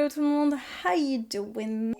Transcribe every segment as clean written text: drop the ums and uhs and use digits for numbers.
Hello tout le monde, how you doing?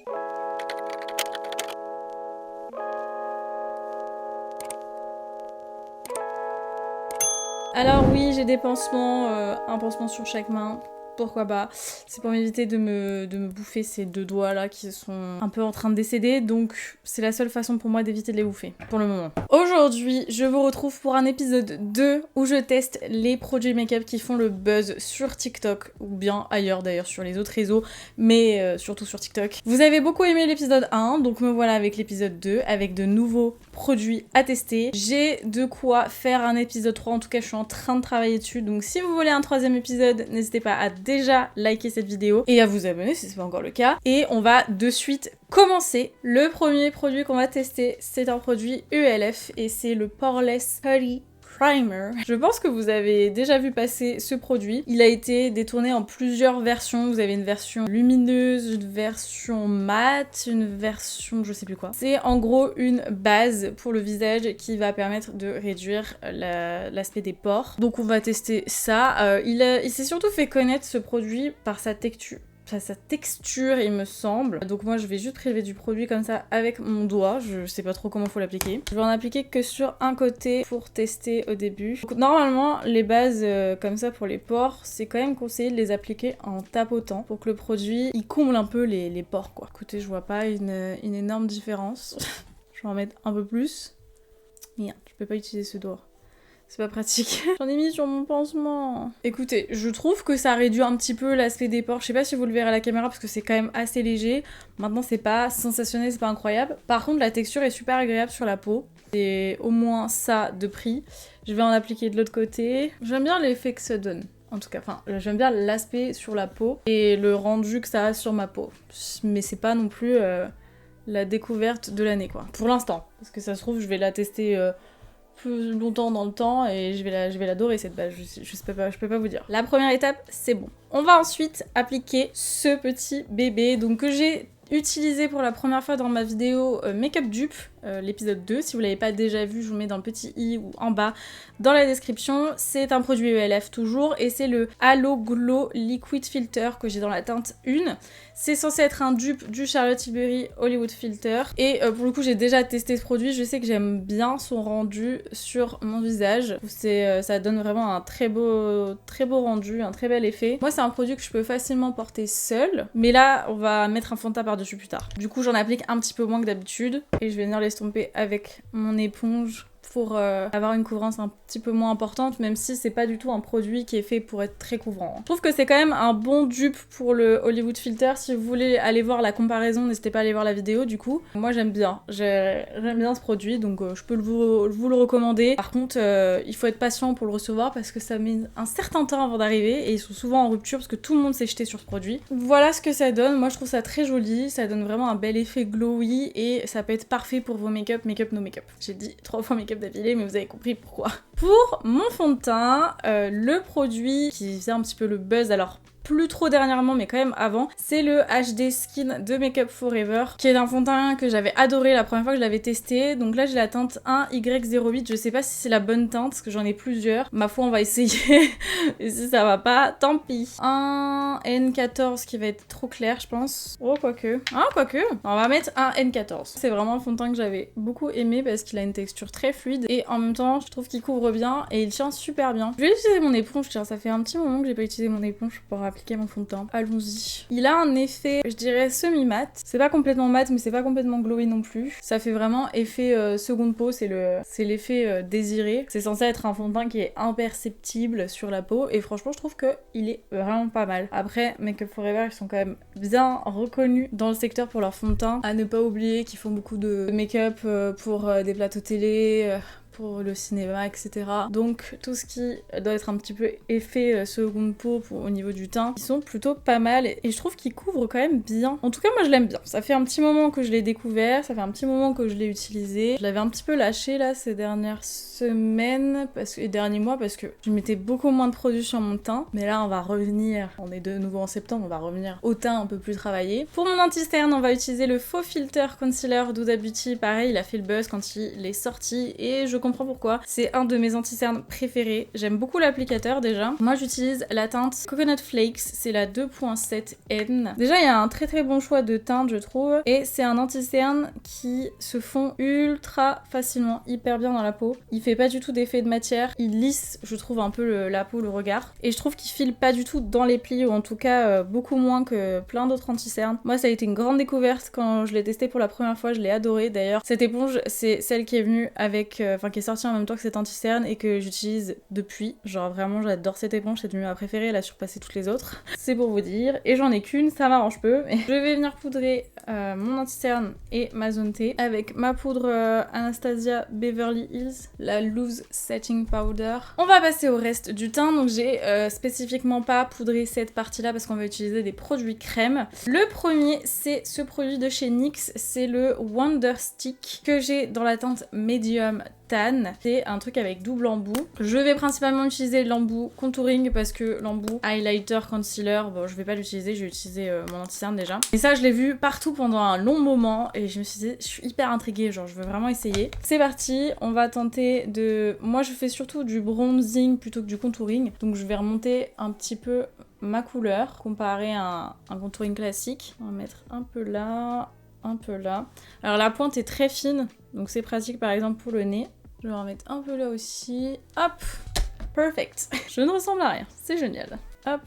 Alors oui, j'ai des pansements, un pansement sur chaque main. Pourquoi pas, c'est pour m'éviter de me bouffer ces deux doigts là qui sont un peu en train de décéder, donc c'est la seule façon pour moi d'éviter de les bouffer, pour le moment. Aujourd'hui, je vous retrouve pour un épisode 2 où je teste les produits make-up qui font le buzz sur TikTok, ou bien ailleurs d'ailleurs sur les autres réseaux, mais surtout sur TikTok. Vous avez beaucoup aimé l'épisode 1, donc me voilà avec l'épisode 2, avec de nouveaux produits à tester. J'ai de quoi faire un épisode 3, en tout cas je suis en train de travailler dessus, donc si vous voulez un troisième épisode, n'hésitez pas à déjà liker cette vidéo et à vous abonner si c'est pas encore le cas. Et on va de suite commencer. Le premier produit qu'on va tester, c'est un produit ELF et c'est le Poreless Putty Primer. Je pense que vous avez déjà vu passer ce produit. Il a été détourné en plusieurs versions. Vous avez une version lumineuse, une version mate, une version je sais plus quoi. C'est en gros une base pour le visage qui va permettre de réduire l'aspect des pores. Donc on va tester ça. Il s'est surtout fait connaître ce produit par sa texture. Sa texture il me semble. Donc moi je vais juste prélever du produit comme ça avec mon doigt, je sais pas trop comment faut l'appliquer. Je vais en appliquer que sur un côté pour tester au début. Donc, normalement les bases comme ça pour les pores, c'est quand même conseillé de les appliquer en tapotant pour que le produit il comble un peu les pores quoi. Écoutez, je vois pas une énorme différence. Je vais en mettre un peu plus. Merde, je peux pas utiliser ce doigt. C'est pas pratique. J'en ai mis sur mon pansement. Écoutez, je trouve que ça réduit un petit peu l'aspect des pores. Je sais pas si vous le verrez à la caméra parce que c'est quand même assez léger. Maintenant, c'est pas sensationnel, c'est pas incroyable. Par contre, la texture est super agréable sur la peau. C'est au moins ça de prix. Je vais en appliquer de l'autre côté. J'aime bien l'effet que ça donne. En tout cas, enfin, j'aime bien l'aspect sur la peau et le rendu que ça a sur ma peau. Mais c'est pas non plus la découverte de l'année, quoi. Pour l'instant. Parce que ça se trouve, je vais la tester... plus longtemps dans le temps et je vais l'adorer cette base, je peux pas vous dire. La première étape, c'est bon. On va ensuite appliquer ce petit bébé donc que j'ai utilisé pour la première fois dans ma vidéo Make-up Dupe, l'épisode 2. Si vous l'avez pas déjà vu, je vous mets dans le petit i ou en bas dans la description. C'est un produit ELF toujours et c'est le Halo Glow Liquid Filter que j'ai dans la teinte 1. C'est censé être un dupe du Charlotte Tilbury Hollywood Filter et pour le coup j'ai déjà testé ce produit, je sais que j'aime bien son rendu sur mon visage. Ça donne vraiment un très beau rendu, un très bel effet. Moi c'est un produit que je peux facilement porter seul, mais là on va mettre un fond de teint par-dessus plus tard. Du coup j'en applique un petit peu moins que d'habitude et je vais venir l'estomper avec mon éponge pour avoir une couvrance un petit peu moins importante, même si c'est pas du tout un produit qui est fait pour être très couvrant. Je trouve que c'est quand même un bon dupe pour le Hollywood Filter. Si vous voulez aller voir la comparaison, n'hésitez pas à aller voir la vidéo du coup. Moi j'aime bien ce produit, donc je peux vous le recommander. Par contre, il faut être patient pour le recevoir parce que ça met un certain temps avant d'arriver et ils sont souvent en rupture parce que tout le monde s'est jeté sur ce produit. Voilà ce que ça donne. Moi je trouve ça très joli, ça donne vraiment un bel effet glowy et ça peut être parfait pour vos make-up, no make-up. J'ai dit 3 fois make-up d'affilée, mais vous avez compris pourquoi. Pour mon fond de teint, le produit qui faisait un petit peu le buzz, alors plus trop dernièrement mais quand même avant, c'est le HD Skin de Make Up Forever qui est un fond de teint que j'avais adoré la première fois que je l'avais testé. Donc là j'ai la teinte 1Y08, je sais pas si c'est la bonne teinte parce que j'en ai plusieurs. Ma foi on va essayer et si ça va pas, tant pis. Un N14 qui va être trop clair je pense. Oh quoique. Ah quoique. On va mettre un N14. C'est vraiment un fond de teint que j'avais beaucoup aimé parce qu'il a une texture très fluide et en même temps je trouve qu'il couvre bien et il tient super bien. Je vais utiliser mon éponge, tiens ça fait un petit moment que j'ai pas utilisé mon éponge pour appliquer mon fond de teint. Allons-y. Il a un effet, je dirais, semi-mat. C'est pas complètement mat, mais c'est pas complètement glowy non plus. Ça fait vraiment effet seconde peau, c'est l'effet désiré. C'est censé être un fond de teint qui est imperceptible sur la peau, et franchement, je trouve qu'il est vraiment pas mal. Après, Make Up Forever, ils sont quand même bien reconnus dans le secteur pour leur fond de teint. À ne pas oublier qu'ils font beaucoup de make-up pour des plateaux télé, pour le cinéma, etc. Donc tout ce qui doit être un petit peu effet seconde peau au niveau du teint, ils sont plutôt pas mal et je trouve qu'ils couvrent quand même bien. En tout cas moi je l'aime bien. Ça fait un petit moment que je l'ai découvert, ça fait un petit moment que je l'ai utilisé. Je l'avais un petit peu lâché là ces dernières semaines et derniers mois parce que je mettais beaucoup moins de produits sur mon teint. Mais là on va revenir, on est de nouveau en septembre, on va revenir au teint un peu plus travaillé. Pour mon anti-cerne on va utiliser le Faux Filter Concealer d'Huda Beauty. Pareil il a fait le buzz quand il est sorti et je comprends pourquoi. C'est un de mes anti-cernes préférés. J'aime beaucoup l'applicateur déjà. Moi j'utilise la teinte Coconut Flakes, c'est la 2.7N. Déjà il y a un très bon choix de teinte je trouve. Et c'est un anti-cerne qui se fond ultra facilement, hyper bien dans la peau. Il fait pas du tout d'effet de matière. Il lisse je trouve un peu la peau, le regard. Et je trouve qu'il file pas du tout dans les plis, ou en tout cas beaucoup moins que plein d'autres anti-cernes. Moi ça a été une grande découverte quand je l'ai testé pour la première fois, je l'ai adoré. D'ailleurs cette éponge c'est celle qui est venue avec, qui est sortie en même temps que cette anti-cerne et que j'utilise depuis. Genre vraiment j'adore cette éponge, c'est devenu ma préférée, elle a surpassé toutes les autres. C'est pour vous dire. Et j'en ai qu'une, ça m'arrange peu. Mais je vais venir poudrer mon anti-cerne et ma zone T avec ma poudre Anastasia Beverly Hills, la Loose Setting Powder. On va passer au reste du teint, donc j'ai spécifiquement pas poudré cette partie là parce qu'on va utiliser des produits crème. Le premier c'est ce produit de chez NYX, c'est le Wonder Stick que j'ai dans la teinte Medium Tan. C'est un truc avec double embout. Je vais principalement utiliser l'embout contouring parce que l'embout highlighter concealer, bon je vais pas l'utiliser, j'ai utilisé mon anti-cerne déjà. Et ça je l'ai vu partout pendant un long moment et je me suis dit je suis hyper intriguée, genre je veux vraiment essayer. C'est parti, on va tenter de... Moi je fais surtout du bronzing plutôt que du contouring, donc je vais remonter un petit peu ma couleur comparé à un contouring classique. On va mettre un peu là, un peu là. Alors la pointe est très fine, donc c'est pratique par exemple pour le nez. Je vais en mettre un peu là aussi. Hop, perfect. Je ne ressemble à rien, c'est génial. Hop.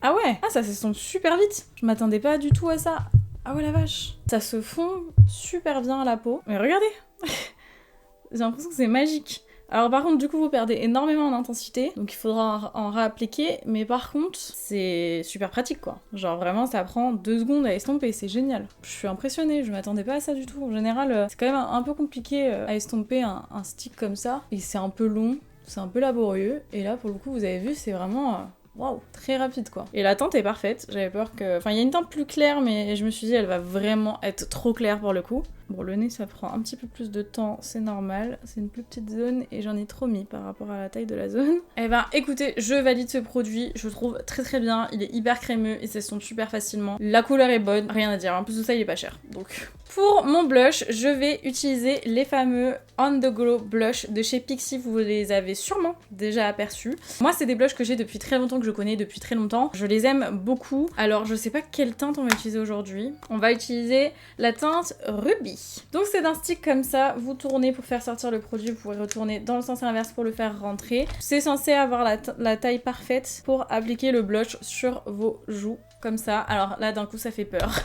Ah ouais, ah ça s'estompe super vite. Je m'attendais pas du tout à ça. Ah ouais la vache. Ça se fond super bien à la peau. Mais regardez. J'ai l'impression que c'est magique. Alors par contre du coup vous perdez énormément en intensité, donc il faudra en réappliquer, mais par contre c'est super pratique quoi. Genre vraiment ça prend 2 secondes à estomper, c'est génial. Je suis impressionnée, je m'attendais pas à ça du tout. En général c'est quand même un peu compliqué à estomper un stick comme ça, et c'est un peu long, c'est un peu laborieux, et là pour le coup vous avez vu c'est vraiment... Waouh, très rapide quoi. Et la teinte est parfaite, j'avais peur que... Enfin il y a une teinte plus claire mais je me suis dit elle va vraiment être trop claire pour le coup. Bon le nez ça prend un petit peu plus de temps, c'est normal, c'est une plus petite zone et j'en ai trop mis par rapport à la taille de la zone. Eh ben écoutez, je valide ce produit, je le trouve très bien, il est hyper crémeux et ça s'estompe super facilement. La couleur est bonne, rien à dire, en plus de ça il est pas cher. Donc pour mon blush, je vais utiliser les fameux On The Glow Blush de chez Pixi, vous les avez sûrement déjà aperçus. Moi c'est des blushs que j'ai depuis très longtemps, que je connais depuis très longtemps, je les aime beaucoup. Alors je sais pas quelle teinte on va utiliser aujourd'hui, on va utiliser la teinte Ruby. Donc c'est d'un stick comme ça, vous tournez pour faire sortir le produit, vous pouvez retourner dans le sens inverse pour le faire rentrer. C'est censé avoir la taille parfaite pour appliquer le blush sur vos joues, comme ça. Alors là d'un coup ça fait peur.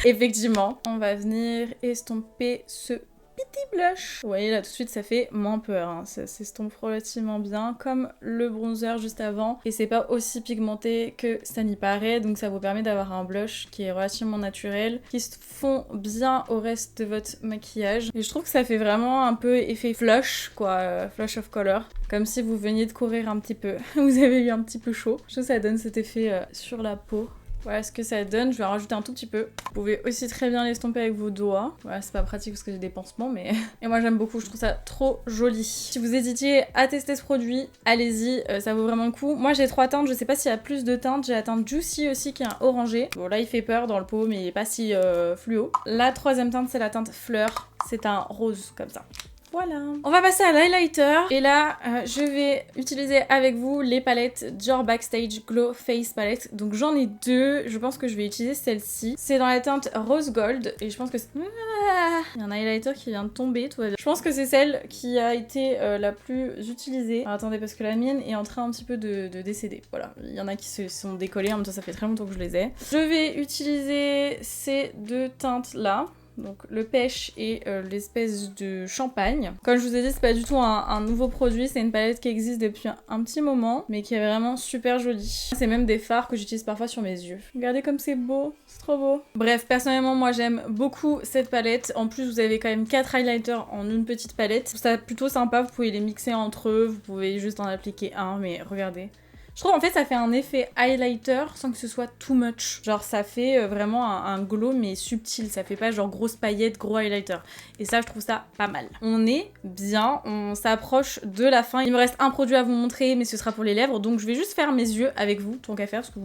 Effectivement, on va venir estomper ce petit blush. Vous voyez là tout de suite ça fait moins peur, hein. Ça s'estompe relativement bien comme le bronzer juste avant et c'est pas aussi pigmenté que ça n'y paraît, donc ça vous permet d'avoir un blush qui est relativement naturel, qui se fond bien au reste de votre maquillage et je trouve que ça fait vraiment un peu effet flush quoi, flush of color, comme si vous veniez de courir un petit peu, vous avez eu un petit peu chaud. Je trouve que ça donne cet effet sur la peau. Voilà ce que ça donne, je vais en rajouter un tout petit peu. Vous pouvez aussi très bien l'estomper avec vos doigts. Voilà, c'est pas pratique parce que j'ai des pansements, mais... Et moi j'aime beaucoup, je trouve ça trop joli. Si vous hésitiez à tester ce produit, allez-y, ça vaut vraiment le coup. Moi j'ai 3 teintes, je sais pas s'il y a plus de teintes. J'ai la teinte Juicy aussi qui est un orangé. Bon là il fait peur dans le pot, mais il est pas si fluo. La 3e teinte c'est la teinte Fleur, c'est un rose comme ça. Voilà. On va passer à l'highlighter. Et là, je vais utiliser avec vous les palettes Dior Backstage Glow Face Palette. Donc j'en ai 2. Je pense que je vais utiliser celle-ci. C'est dans la teinte Rose Gold. Et je pense que c'est... Il y a un highlighter qui vient de tomber, tout va bien. Je pense que c'est celle qui a été la plus utilisée. Alors, attendez, parce que la mienne est en train un petit peu de décéder. Voilà. Il y en a qui se sont décollés. En même temps, ça fait très longtemps que je les ai. Je vais utiliser ces 2 teintes-là. Donc le pêche et l'espèce de champagne. Comme je vous ai dit, c'est pas du tout un nouveau produit, c'est une palette qui existe depuis un petit moment, mais qui est vraiment super jolie. C'est même des fards que j'utilise parfois sur mes yeux. Regardez comme c'est beau, c'est trop beau. Bref, personnellement, moi j'aime beaucoup cette palette. En plus, vous avez quand même 4 highlighters en une petite palette. Je trouve ça plutôt sympa, vous pouvez les mixer entre eux, vous pouvez juste en appliquer un, mais regardez. Je trouve en fait ça fait un effet highlighter sans que ce soit too much. Genre ça fait vraiment un glow mais subtil, ça fait pas genre grosse paillette, gros highlighter. Et ça je trouve ça pas mal. On est bien, on s'approche de la fin. Il me reste un produit à vous montrer mais ce sera pour les lèvres, donc je vais juste faire mes yeux avec vous, tant qu'à faire, parce que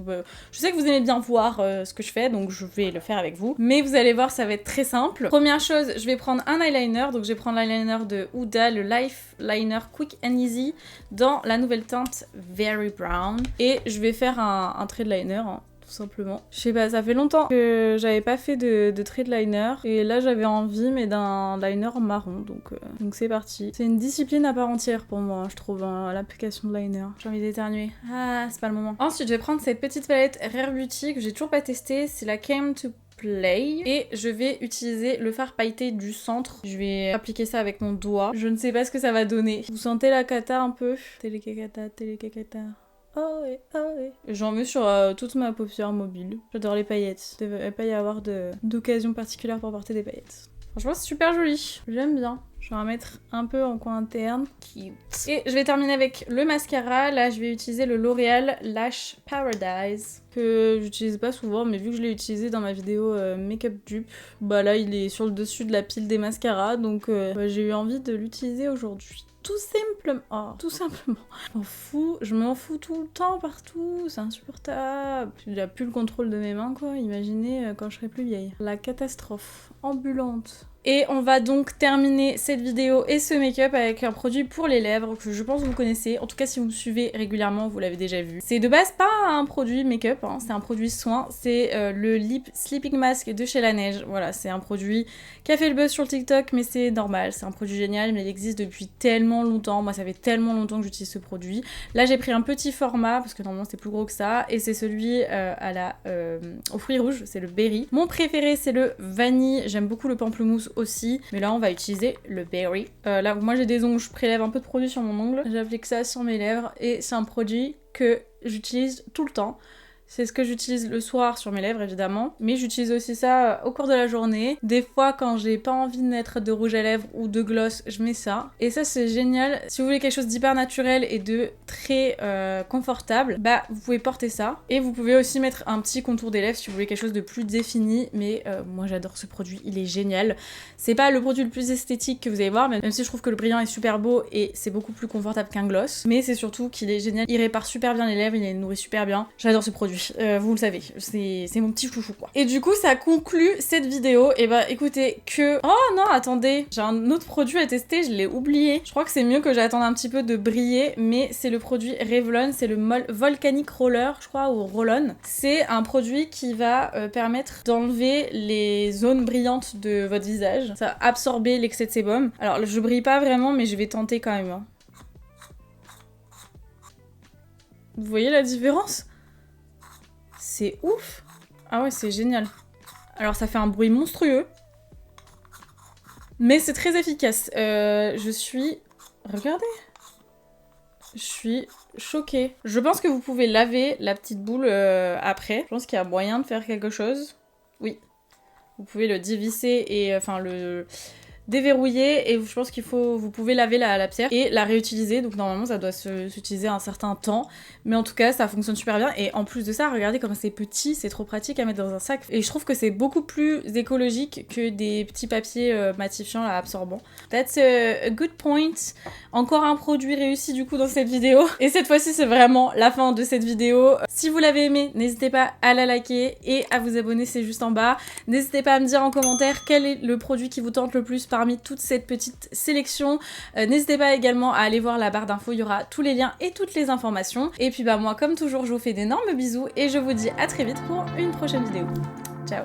je sais que vous aimez bien voir ce que je fais, donc je vais le faire avec vous. Mais vous allez voir, ça va être très simple. Première chose, je vais prendre un eyeliner, donc je vais prendre l'eyeliner de Huda, le Life Liner Quick and Easy, dans la nouvelle teinte Very Brown. Et je vais faire un trait de liner, hein, tout simplement. Je sais pas, ça fait longtemps que j'avais pas fait de trait de liner. Et là, j'avais envie, mais d'un liner marron. Donc c'est parti. C'est une discipline à part entière pour moi, je trouve, hein, l'application de liner. J'ai envie d'éternuer. Ah, c'est pas le moment. Ensuite, je vais prendre cette petite palette Rare Beauty que j'ai toujours pas testée. C'est la Came to Play. Et je vais utiliser le fard pailleté du centre. Je vais appliquer ça avec mon doigt. Je ne sais pas ce que ça va donner. Vous sentez la cata un peu? Télécacata, télécacata. Oh ouais, oh ouais. J'en mets sur toute ma paupière mobile. J'adore les paillettes. Il ne devrait pas y avoir d'occasion particulière pour porter des paillettes. Franchement, c'est super joli. J'aime bien. Je vais en mettre un peu en coin interne. Cute. Et je vais terminer avec le mascara. Là, je vais utiliser le L'Oréal Lash Paradise, que j'utilise pas souvent, mais vu que je l'ai utilisé dans ma vidéo make-up dupe, bah là, il est sur le dessus de la pile des mascaras, donc j'ai eu envie de l'utiliser aujourd'hui. Tout simplement. Oh, tout simplement. Je m'en fous tout le temps, partout. C'est insupportable. J'ai déjà plus le contrôle de mes mains, quoi. Imaginez quand je serai plus vieille. La catastrophe ambulante. Et on va donc terminer cette vidéo et ce make-up avec un produit pour les lèvres que je pense que vous connaissez. En tout cas, si vous me suivez régulièrement, vous l'avez déjà vu. C'est de base pas un produit make-up, hein, c'est un produit soin. C'est le Lip Sleeping Mask de chez Laneige. Voilà, c'est un produit qui a fait le buzz sur le TikTok, mais c'est normal. C'est un produit génial, mais il existe depuis tellement longtemps. Moi, ça fait tellement longtemps que j'utilise ce produit. Là, j'ai pris un petit format, parce que normalement, c'est plus gros que ça. Et c'est celui aux fruits rouges, c'est le Berry. Mon préféré, c'est le Vanille. J'aime beaucoup le pamplemousse aussi, mais là on va utiliser le Berry. Là où moi j'ai des ongles, je prélève un peu de produit sur mon ongle, j'applique ça sur mes lèvres et c'est un produit que j'utilise tout le temps. C'est ce que j'utilise le soir sur mes lèvres évidemment, mais j'utilise aussi ça au cours de la journée. Des fois quand j'ai pas envie de mettre de rouge à lèvres ou de gloss, je mets ça. Et ça c'est génial. Si vous voulez quelque chose d'hyper naturel et de très confortable, bah vous pouvez porter ça. Et vous pouvez aussi mettre un petit contour des lèvres si vous voulez quelque chose de plus défini, mais moi j'adore ce produit, il est génial. C'est pas le produit le plus esthétique que vous allez voir, même si je trouve que le brillant est super beau et c'est beaucoup plus confortable qu'un gloss, mais c'est surtout qu'il est génial, il répare super bien les lèvres, il les nourrit super bien. J'adore ce produit. Vous le savez, c'est mon petit chouchou quoi. Et du coup ça conclut cette vidéo. Et bah écoutez que... Oh non attendez, j'ai un autre produit à tester, je l'ai oublié. Je crois que c'est mieux que j'attende un petit peu de briller, mais c'est le produit Revlon, c'est le Volcanic Roller je crois, ou Roll-On. C'est un produit qui va permettre d'enlever les zones brillantes de votre visage. Ça va absorber l'excès de sébum. Alors je brille pas vraiment mais je vais tenter quand même. Hein. Vous voyez la différence ? C'est ouf. Ah ouais, c'est génial. Alors ça fait un bruit monstrueux. Mais c'est très efficace. Je suis... Regardez. Je suis choquée. Je pense que vous pouvez laver la petite boule après. Je pense qu'il y a moyen de faire quelque chose. Oui. Vous pouvez le dévisser et... Enfin, le... déverrouiller et je pense vous pouvez laver la pierre et la réutiliser, donc normalement ça doit s'utiliser un certain temps, mais en tout cas ça fonctionne super bien. Et en plus de ça, regardez comme c'est petit, c'est trop pratique à mettre dans un sac et je trouve que c'est beaucoup plus écologique que des petits papiers matifiants là, absorbants. That's a good point. Encore un produit réussi du coup dans cette vidéo, et cette fois-ci c'est vraiment la fin de cette vidéo. Si vous l'avez aimé, n'hésitez pas à la liker et à vous abonner, c'est juste en bas. N'hésitez pas à me dire en commentaire quel est le produit qui vous tente le plus parmi toute cette petite sélection. N'hésitez pas également à aller voir la barre d'infos, il y aura tous les liens et toutes les informations. Et puis bah moi comme toujours je vous fais d'énormes bisous et je vous dis à très vite pour une prochaine vidéo. Ciao.